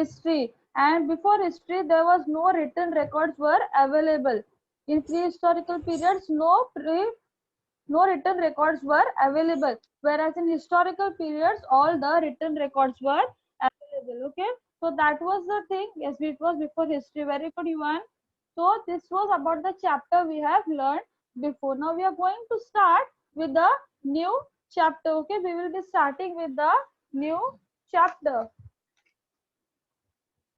history, and before history there was no written records were available. In prehistorical periods, no written records were available, whereas in historical periods all the written records were available. Okay, so that was the thing. Yes, it was before history. Very good, Yuan. So this was about the chapter we have learned before. Now we are going to start with the new chapter. Okay, we will be starting with the new chapter,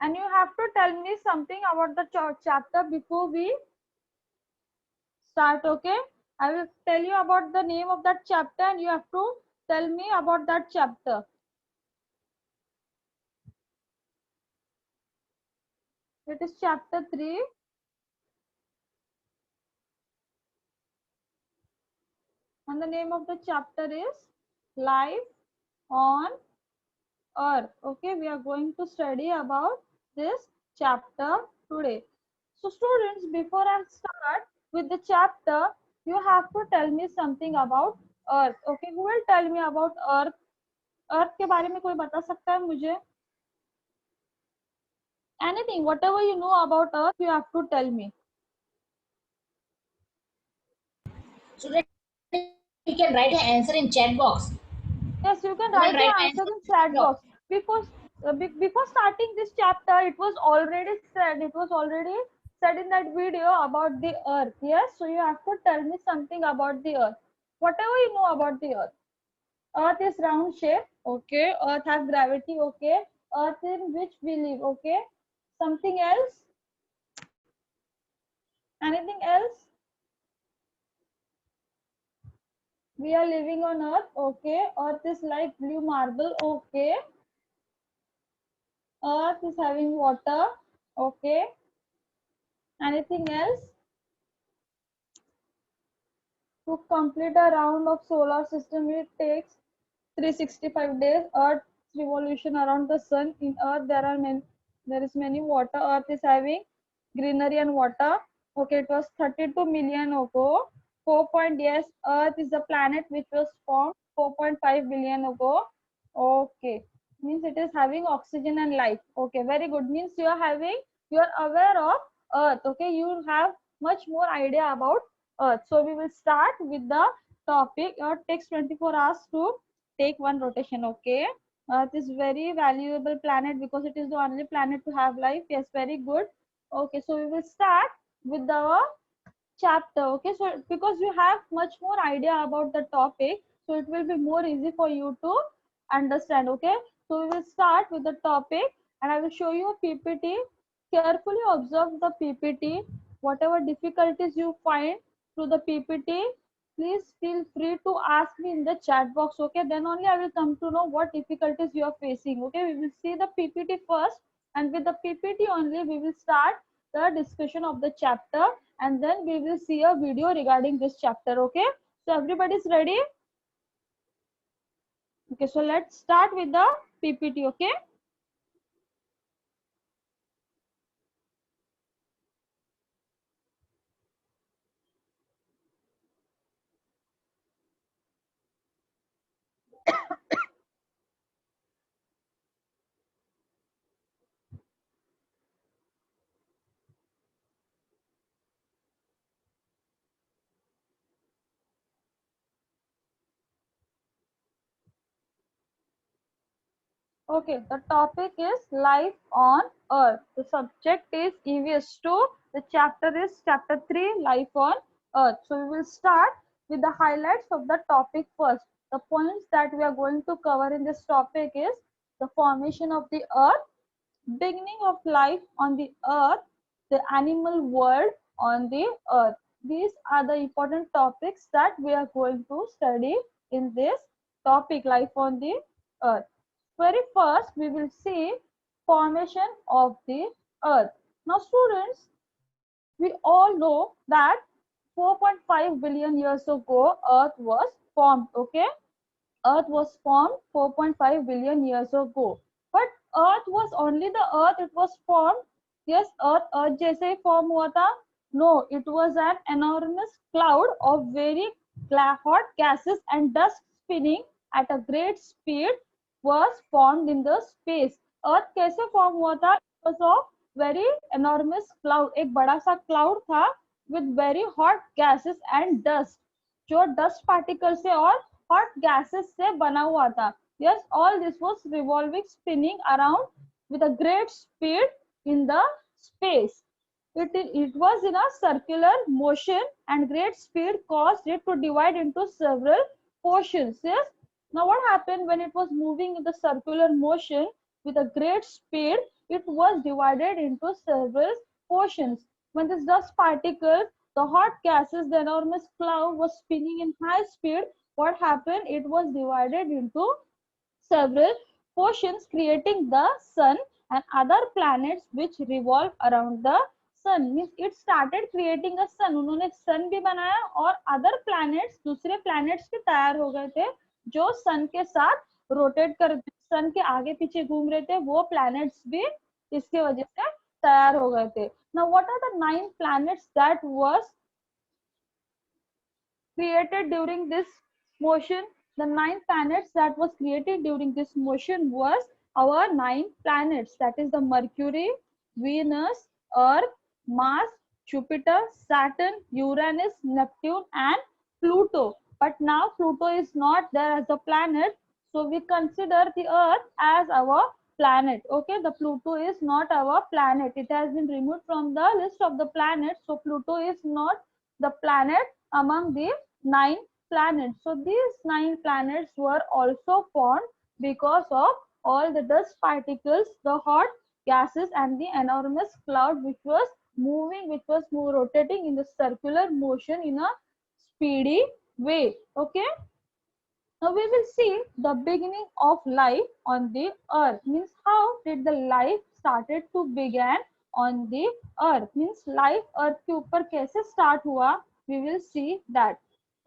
and you have to tell me something about the chapter before we start. Okay, I will tell you about the name of that chapter and you have to tell me about that chapter. It is chapter 3, and the name of the chapter is Life on Earth. Okay, we are going to study about this chapter today. So students, before I start with the chapter, you have to tell me something about Earth. Okay, who will tell me about Earth? Earth के बारे में कोई बता सकता है मुझे? Anything, whatever you know about Earth, you have to tell me. So that you can write an answer in chat box. Yes, you can You can write write your answer answer in in chat chat box. box because before starting this chapter, it was already said. It was already said in that video about the Earth. Yes, so you have to tell me something about the Earth. Whatever you know about the Earth. Earth is round shape. Okay. Earth has gravity. Okay. Earth in which we live. Okay. Something else? Anything else? We are living on Earth. Okay. Earth is like blue marble. Okay. Earth is having water. Okay. Anything else? To complete a round of solar system, it takes 365 days. Earth's revolution around the sun. In Earth, there is many water. Earth is having greenery and water. Okay, it was 32 million ago. 4 point, yes, Earth is the planet which was formed 4.5 billion ago. Okay, means it is having oxygen and life. Okay, very good. Means you are aware of Earth. Okay, you have much more idea about Earth. So we will start with the topic. Earth takes 24 hours to take one rotation. Okay, Earth is very valuable planet because it is the only planet to have life. Yes, very good. Okay, so we will start with the chapter. Okay, so because you have much more idea about the topic, so it will be more easy for you to understand. Okay, so we will start with the topic and I will show you a PPT. Carefully observe the PPT. Whatever difficulties you find through the PPT, please feel free to ask me in the chat box. Okay, then only I will come to know what difficulties you are facing. Okay, we will see the PPT first, and with the PPT only we will start the discussion of the chapter, and then we will see a video regarding this chapter. Okay, so everybody is ready? Okay, so let's start with the PPT. Okay, okay, the topic is life on earth. The subject is EVS2. The chapter is chapter 3, life on earth. So we will start with the highlights of the topic first. The points that we are going to cover in this topic is the formation of the earth, beginning of life on the earth, the animal world on the earth. These are the important topics that we are going to study in this topic, life on the earth. Very first, we will see formation of the earth. Now, students, we all know that 4.5 billion years ago, earth was formed. Okay, Earth was formed 4.5 billion years ago. But Earth was only the Earth, it was formed. Yes, Earth जैसे ही form हुआ था. No, it was an enormous cloud of very hot gases and dust spinning at a great speed was formed in the space. अर्थ कैसे form हुआ था? Because of very enormous cloud, एक बड़ा सा cloud था with very hot gases and dust, जो dust particle से और हॉट गैसेस से बना हुआ था. Yes, all this was revolving, spinning around with a great speed in the space. It was in a circular motion, and great speed caused it to divide into several portions. Yes. Now what happened when it was moving in the circular motion with a great speed? It was divided into several portions. When this dust particle, the hot gases, the enormous cloud was spinning in high speed, what happened? It was divided into several portions, creating the sun and other planets which revolve around the sun. Means it started creating a sun. उन्होंने sun भी बनाया और other planets, दूसरे planets भी तैयार हो गए थे जो sun के साथ rotate कर, sun के आगे पीछे घूम रहे थे. वो planets भी इसके वजह से तैयार हो गए थे. Now what are the 9 planets that was created during this motion? The 9 planets that was created during this motion was our 9 planets, that is the Mercury, Venus, Earth, Mars, Jupiter, Saturn, Uranus, Neptune and Pluto. But now Pluto is not there as a planet, so we consider the Earth as our planet. Okay, the Pluto is not our planet. It has been removed from the list of the planets, so Pluto is not the planet among the 9 planets. So these 9 planets were also formed because of all the dust particles, the hot gases and the enormous cloud which was moving, which was rotating in the circular motion in a speedy way. Okay. Now we will see the beginning of life on the earth. Means how did the life started to begin on the earth? Means life earth के ऊपर कैसे start हुआ? We will see that.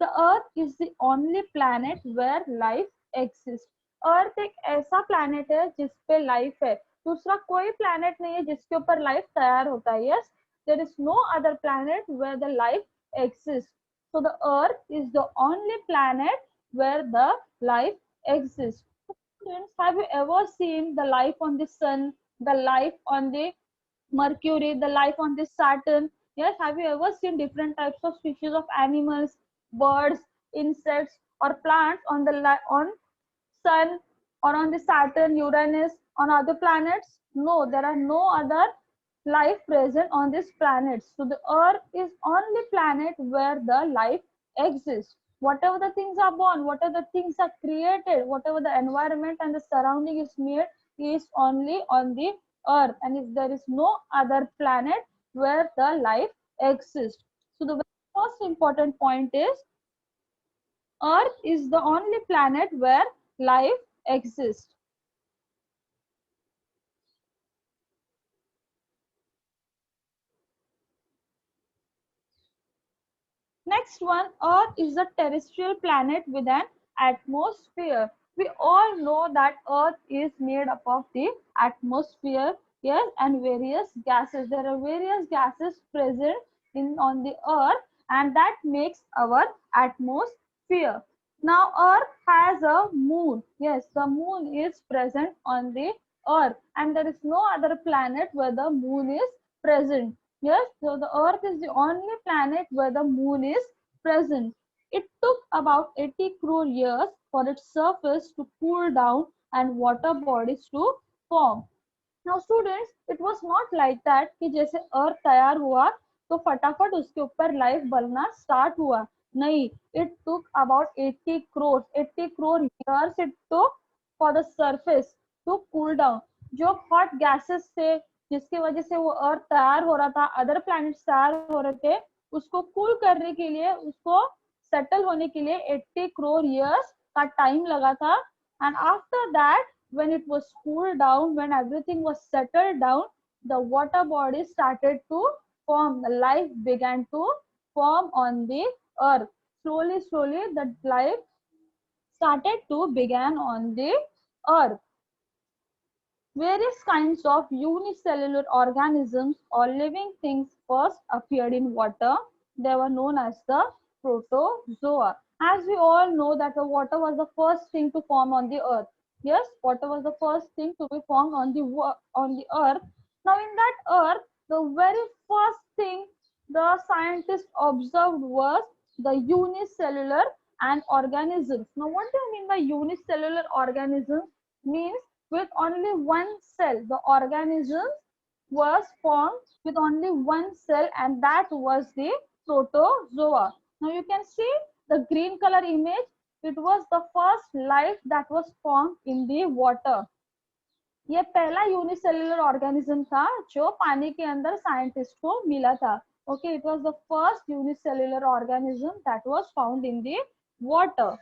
The earth is the only planet where life exists. अर्थ एक ऐसा planet है जिस पे life है. दूसरा कोई planet नहीं है जिसके ऊपर life तैयार होता है. Yes, there is no other planet where the life exists. So the earth is the only planet where the life exists. Students, have you ever seen the life on the sun, the life on the Mercury, the life on the Saturn? Yes, have you ever seen different types of species of animals, birds, insects, or plants on the on sun or on the Saturn, Uranus, on other planets? No, there are no other life present on this planet. So the Earth is only planet where the life exists. Whatever the things are born, whatever the things are created, whatever the environment and the surrounding is made is only on the Earth, and if there is no other planet where the life exists. So the most important point is Earth is the only planet where life exists. Next one, Earth is a terrestrial planet with an atmosphere. We all know that Earth is made up of the atmosphere, yes, and various gases. There are various gases present in on the Earth, and that makes our atmosphere. Now, Earth has a moon. Yes, the moon is present on the Earth, and there is no other planet where the moon is present. Yes, so the Earth is the only planet where the moon is present. It took about 80 crore years for its surface to cool down and water bodies to form. Now students, it was not like that कि जैसे अर्थ तैयार हुआ तो फटाफट उसके ऊपर life बनना start हुआ. नहीं, it took about 80 crore years it took for the surface to cool down. जो hot gases थे जिसकी वजह से वो अर्थ तैयार हो रहा था, अदर प्लैनेट्स तैयार हो रहे थे, उसको कूल करने के लिए, उसको सेटल होने के लिए 80 crore years का टाइम लगा था. And after that, when it was cooled down, when everything was settled down, the water bodies started to form. The life began to form on the earth. Slowly, slowly, the life started to begin on the earth. Various kinds of unicellular organisms or living things first appeared in water. They were known as the protozoa. As we all know that the water was the first thing to form on the earth. Yes, water was the first thing to be found on the earth. Now in that earth, the very first thing the scientists observed was the unicellular and organisms. Now what do you mean by unicellular organisms? Means with only one cell, the organism was formed with only one cell, and that was the protozoa. Now you can see the green color image. It was the first life that was formed in the water. ये पहला unicellular organism था जो पानी के अंदर scientist को मिला था. Okay, it was the first unicellular organism that was found in the water.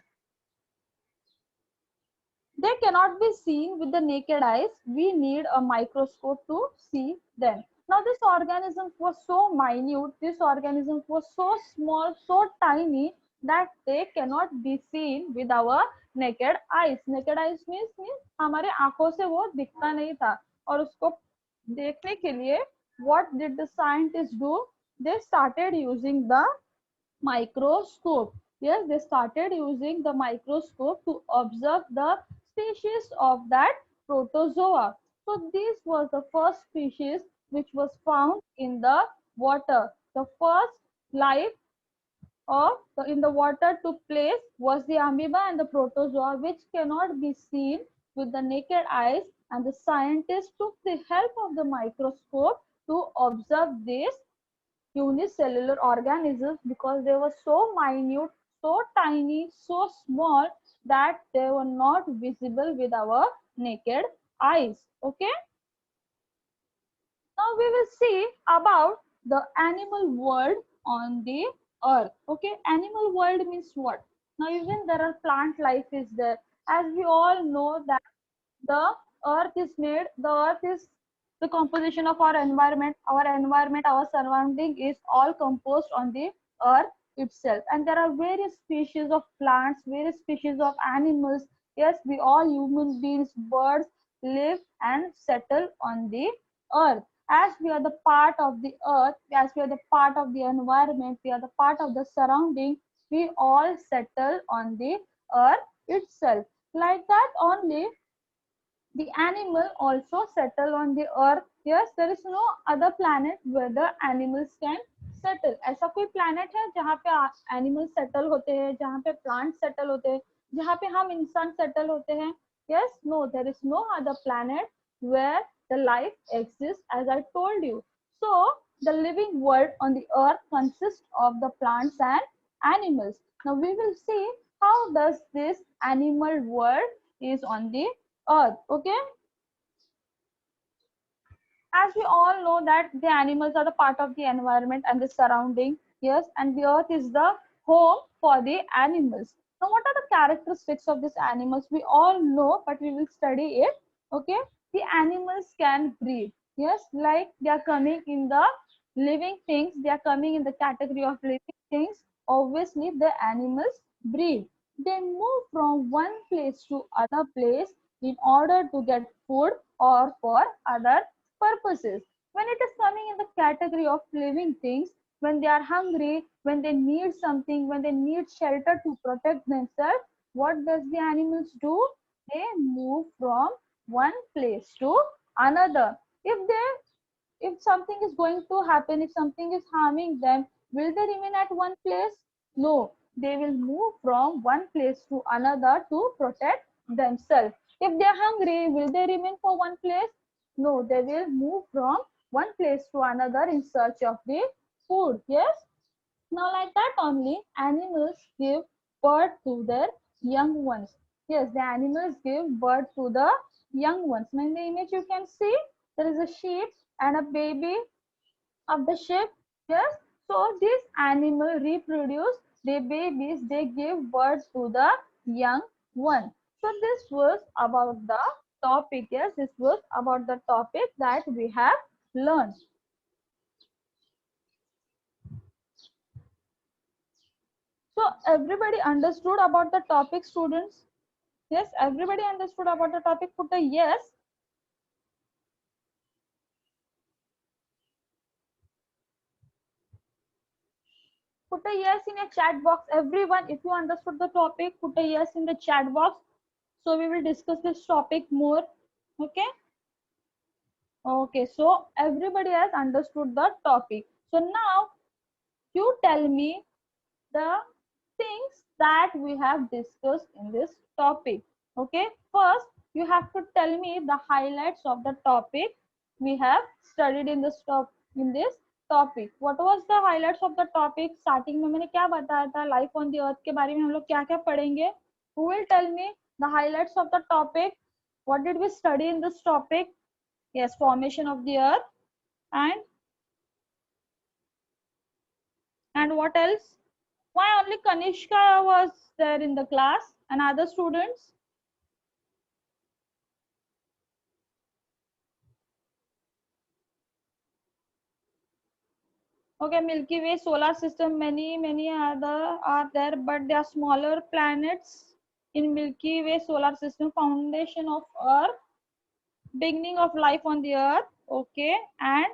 They cannot be seen with the naked eyes. We need a microscope to see them. Now this organism was so minute, this organism was so small, so tiny that they cannot be seen with our naked eyes. Naked eyes means हमारे आंखों से वो दिखता नहीं था. और उसको देखने के लिए what did the scientists do? They started using the microscope. Yes, they started using the microscope to observe the species of that protozoa. So this was the first species which was found in the water. The first life in the water took place was the amoeba and the protozoa, which cannot be seen with the naked eyes, and the scientists took the help of the microscope to observe this unicellular organisms because they were so minute, so tiny, so small that they were not visible with our naked eyes. Okay. Now we will see about the animal world on the earth. Okay. Animal world means what? Now even there are plant life is there. As we all know that the earth is made, the earth is the composition of our environment, our surrounding is all composed on the earth itself. And there are various species of plants, various species of animals. Yes, we all human beings, birds live and settle on the earth. As we are the part of the earth, as we are the part of the environment, we are the part of the surrounding, we all settle on the earth itself. Like that only the animal also settle on the earth. Yes, there is no other planet where the animals can settle. ऐसा कोई planet है जहाँ पे animals settle होते हैं, जहाँ पे plants settle होते हैं, जहाँ पे हम इंसान settle होते हैं? Yes, no, there is no other planet where the life exists, as I told you. So the living world on the earth consists of the plants and animals. Now we will see how does this animal world is on the earth. Okay, as we all know that the animals are the part of the environment and the surrounding. Yes, and the earth is the home for the animals. Now what are the characteristics of these animals? We all know, but we will study it. Okay, the animals can breathe. Yes, like they are coming in the living things, they are coming in the category of living things. Obviously the animals breathe. They move from one place to other place in order to get food or for other purposes. When it is coming in the category of living things, when they are hungry, when they need something, when they need shelter to protect themselves, what does the animals do? They move from one place to another. If something is going to happen, if something is harming them, will they remain at one place? No, they will move from one place to another to protect themselves. If they are hungry, will they remain for one place? No, they will move from one place to another in search of the food. Yes. Now, like that only, animals give birth to their young ones. Yes, the animals give birth to the young ones. Now, in the image you can see there is a sheep and a baby of the sheep. Yes, so this animal reproduce the babies, they give birth to the young one. So this was about the topic. Yes, this was about the topic that we have learned. So everybody understood about the topic, students? Yes, everybody understood about the topic. Put a yes. Put a yes in a chat box. Everyone, if you understood the topic, put a yes in the chat box So we will discuss this topic more. Okay. Okay. So everybody has understood the topic. So now you tell me the things that we have discussed in this topic. Okay. First, you have to tell me the highlights of the topic we have studied in this topic. What was the highlights of the topic? Starting में मैंने क्या बताया था? Life on the earth के बारे में हम लोग क्या क्या पढ़ेंगे? Who will tell me the highlights of the topic? What did we study in this topic? Yes, formation of the earth and what else? Why only Kanishka was there in the class and other students? Okay, Milky Way, solar system, many other are there, but they are smaller planets in Milky Way solar system, foundation of Earth, beginning of life on the Earth, okay, and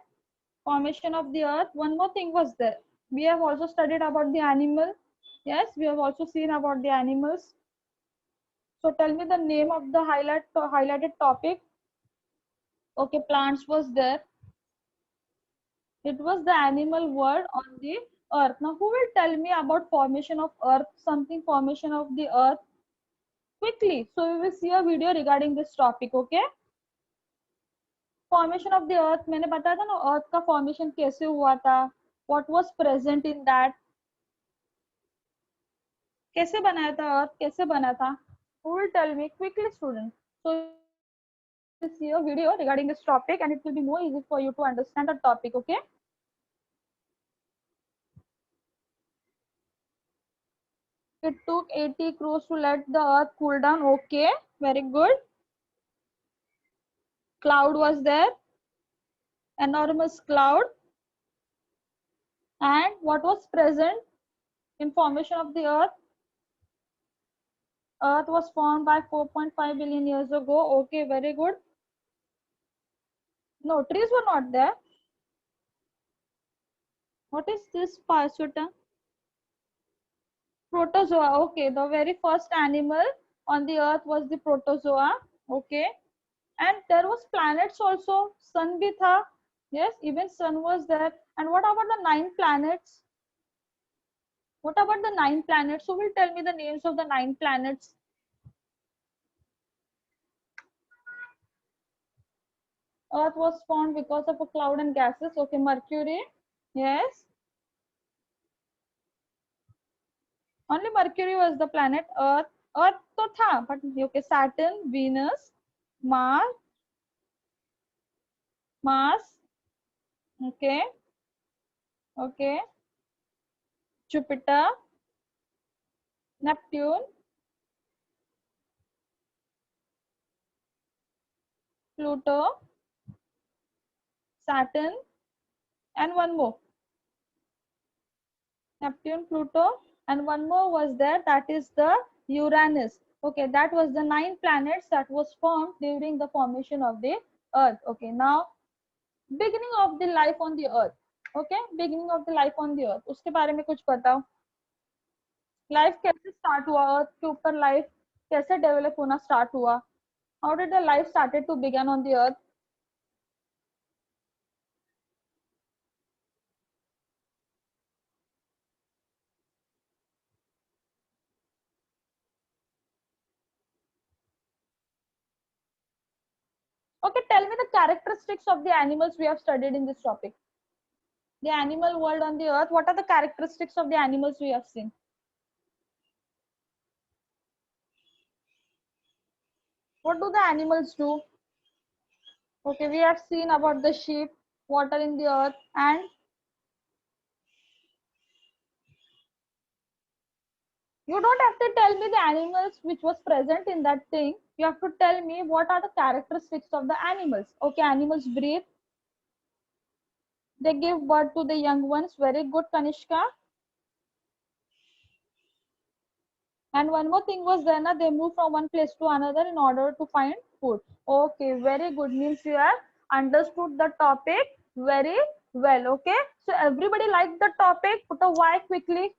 formation of the Earth. One more thing was there. We have also studied about the animal. Yes, we have also seen about the animals. So tell me the name of the highlighted topic. Okay, plants was there. It was the animal world on the earth. Now, who will tell me about formation of earth, something formation of the earth? Quickly. So, we will see a video regarding this topic, okay? Formation of the earth, मैंने बताया था ना earth का formation कैसे हुआ था? What was present in that? कैसे बनाया था earth? कैसे बना था? Who will tell me quickly, student? So, we'll see a video regarding this topic and it will be more easy for you to understand the topic, okay? It took 80 crores to let the earth cool down. Okay, very good. Cloud was there, enormous cloud. And what was present in formation of the earth? Earth was formed by 4.5 billion years ago. Okay, very good. No, trees were not there. What is this Pasuta? Protozoa. Okay, the very first animal on the earth was the protozoa. Okay, and there was planets also. Sun bhi tha. Yes, even sun was there. And what about the 9 planets? What about the 9 planets? Who will tell me the names of the 9 planets? Earth was formed because of a cloud and gases. Okay, Mercury. Yes. Only Mercury was the planet. Earth to tha, but okay, Saturn, Venus, Mars, Mars. Okay. Okay. Jupiter, Neptune, Pluto, Saturn, and one more. Neptune, Pluto, and one more was there, that is the Uranus. Okay, that was the 9 planets that was formed during the formation of the earth. Okay, now beginning of the life on the earth. Okay, beginning of the life on the earth, उसके बारे में कुछ बताओ. Life कैसे start हुआ, अर्थ के ऊपर life कैसे डेवलप होना स्टार्ट हुआ? How did the life started to begin on the earth? Okay, tell me the characteristics of the animals we have studied in this topic. The animal world on the earth, what are the characteristics of the animals we have seen? What do the animals do? Okay, we have seen about the sheep, water in the earth, and you don't have to tell me the animals which was present in that thing. You have to tell me what are the characteristics of the animals. Okay, animals breathe. They give birth to the young ones. Very good, Kanishka. And one more thing was there, na, they move from one place to another in order to find food. Okay, very good. Means you have understood the topic very well. Okay, so everybody liked the topic. Put a Y quickly.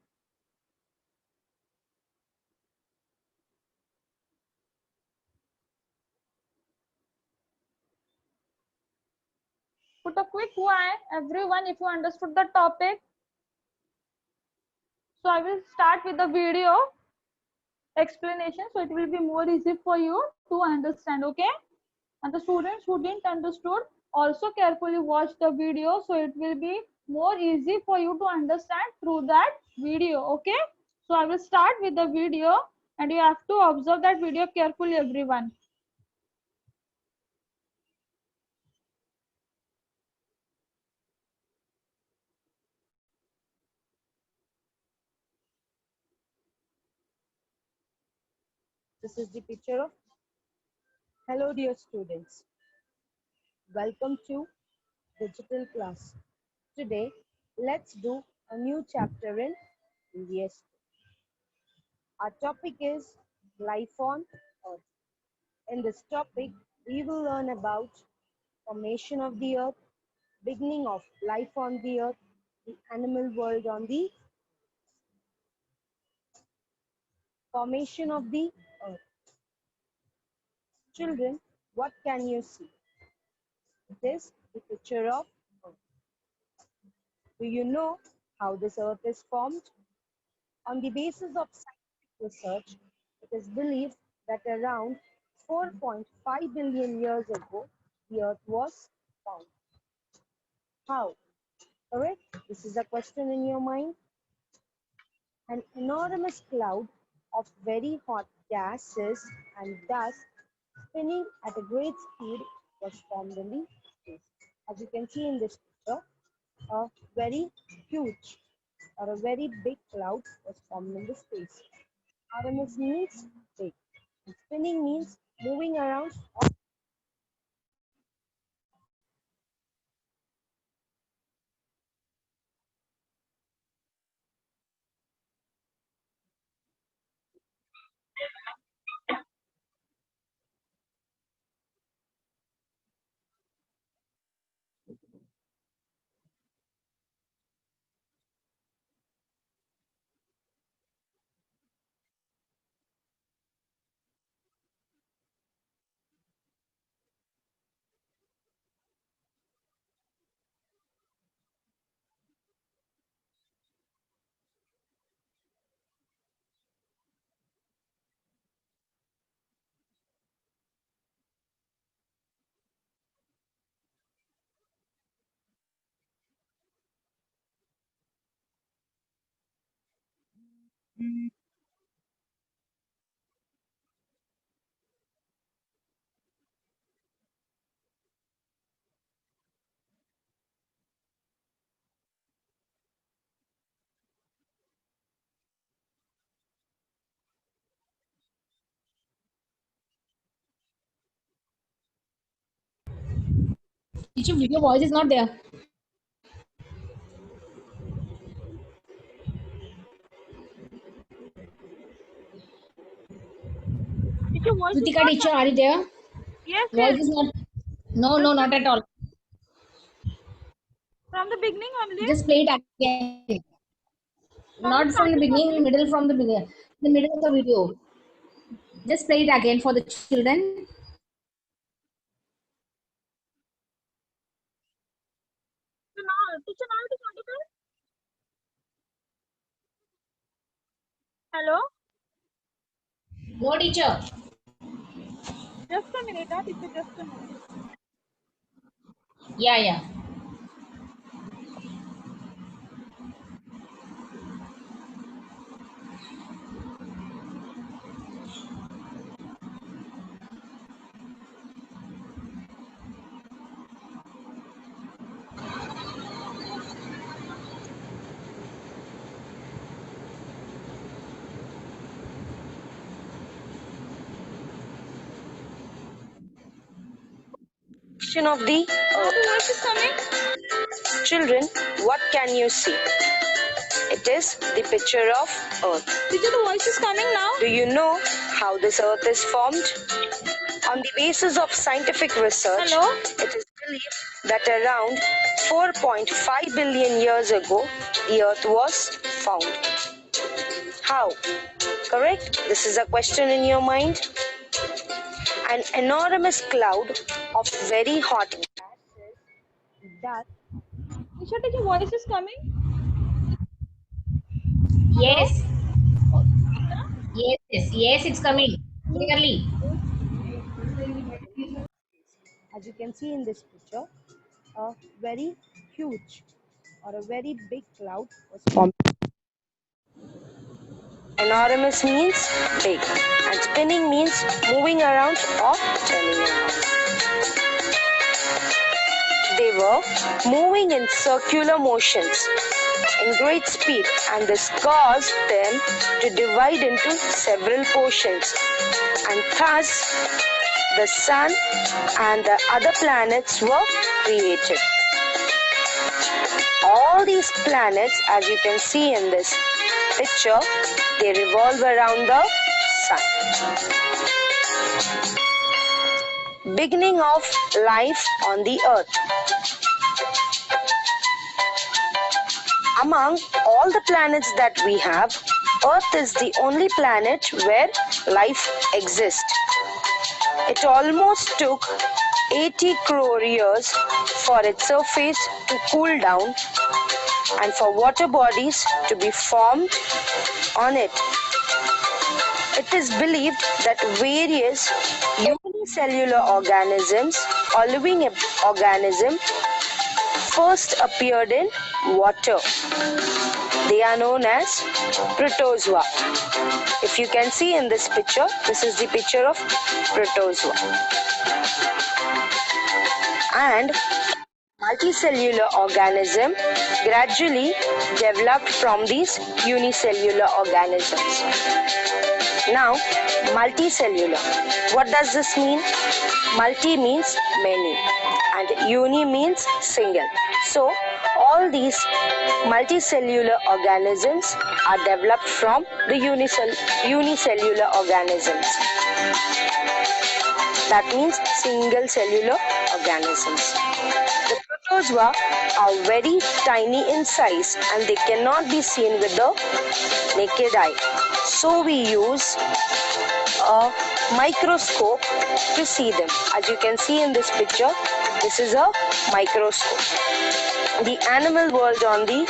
Put a quick one, everyone, if you understood the topic. So I will start with the video explanation, so it will be more easy for you to understand, okay? And the students who didn't understood, also carefully watch the video, so it will be more easy for you to understand through that video, okay? So I will start with the video and you have to observe that video carefully, everyone. This is the picture of. Hello dear students. Welcome to digital class. Today let's do a new chapter in EVS. Our topic is life on earth. In this topic we will learn about formation of the earth, beginning of life on the earth, the animal world on the formation of the earth. Children, what can you see? It is the picture of earth. Do you know how this earth is formed? On the basis of scientific research, it is believed that around 4.5 billion years ago, the earth was found. How? Correct? This is a question in your mind. An enormous cloud of very hot gases and dust spinning at a great speed was formed in the space. As you can see in this picture, a very huge or a very big cloud was formed in the space. RMS means big. Spinning means moving around. Teacher, video voice is not there. Teacher, voice is Kritika not teacher, are coming. you there? Yes, Voice yes. is not. No, Just no, not at all. from the beginning only. Just play it again. From the Not from the starting beginning, only. middle from the beginning. The middle of the video. Just play it again for the children. So now, teacher, now it is audible. Hello. No, teacher. Just a minute, teacher. Just a minute. Yeah, yeah. Of the Now the voice is coming. children, what can you see? It is the picture of earth. Teacher, the voice is coming now. Do you know how this earth is formed? On the basis of scientific research, Hello. it is believed that around 4.5 billion years ago, the earth was found. How? Correct? This is a question in your mind. An enormous cloud of very hot gases, that Nisha, your voice is coming. Yes, Oh, yes, it's coming clearly. as you can see in this picture, a very huge or a very big cloud was formed. Enormous means big, and spinning means moving around or turning around. They were moving in circular motions in great speed, and this caused them to divide into several portions, and thus the sun and the other planets were created. All these planets, as you can see in this picture, they revolve around the sun. Beginning of life on the earth. Among all the planets that we have, Earth is the only planet where life exists. It almost took 80 crore years for its surface to cool down and for water bodies to be formed on it. It is believed that various unicellular organisms or living organisms first appeared in water. They are known as protozoa. If you can see in this picture, this is the picture of protozoa. And multicellular organism gradually developed from these unicellular organisms. Now, multicellular. What does this mean? Multi means many and uni means single. So, all these multicellular organisms are developed from the unicellular organisms. That means single cellular organisms. The protozoa are very tiny in size and they cannot be seen with the naked eye. So we use a microscope to see them. As you can see in this picture, this is a microscope. The animal world on the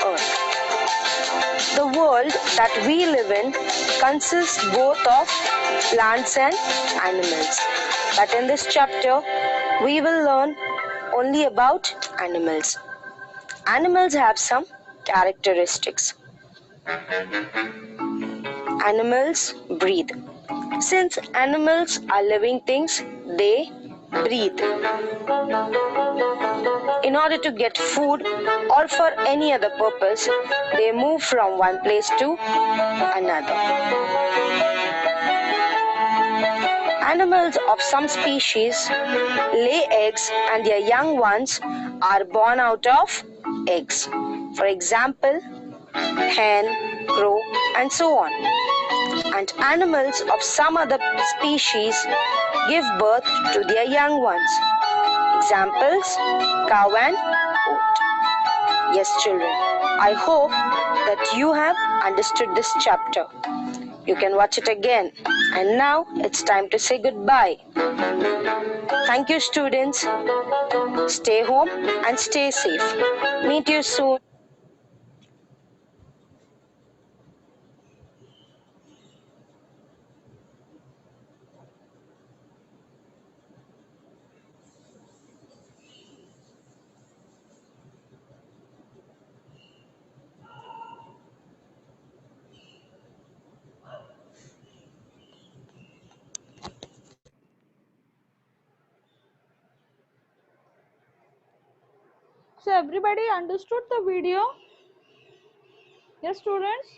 earth. The world that we live in consists both of plants and animals. But in this chapter, we will learn only about animals. Animals have some characteristics. Animals breathe. Since animals are living things, they breathe. In order to get food or for any other purpose, they move from one place to another. Animals of some species lay eggs and their young ones are born out of eggs. For example, hen, crow, and so on. And animals of some other species give birth to their young ones. Examples, cow and goat. Yes, children, I hope that you have understood this chapter. You can watch it again. And now it's time to say goodbye. Thank you, students. Stay home and stay safe. Meet you soon. So everybody understood the video? Yes, students?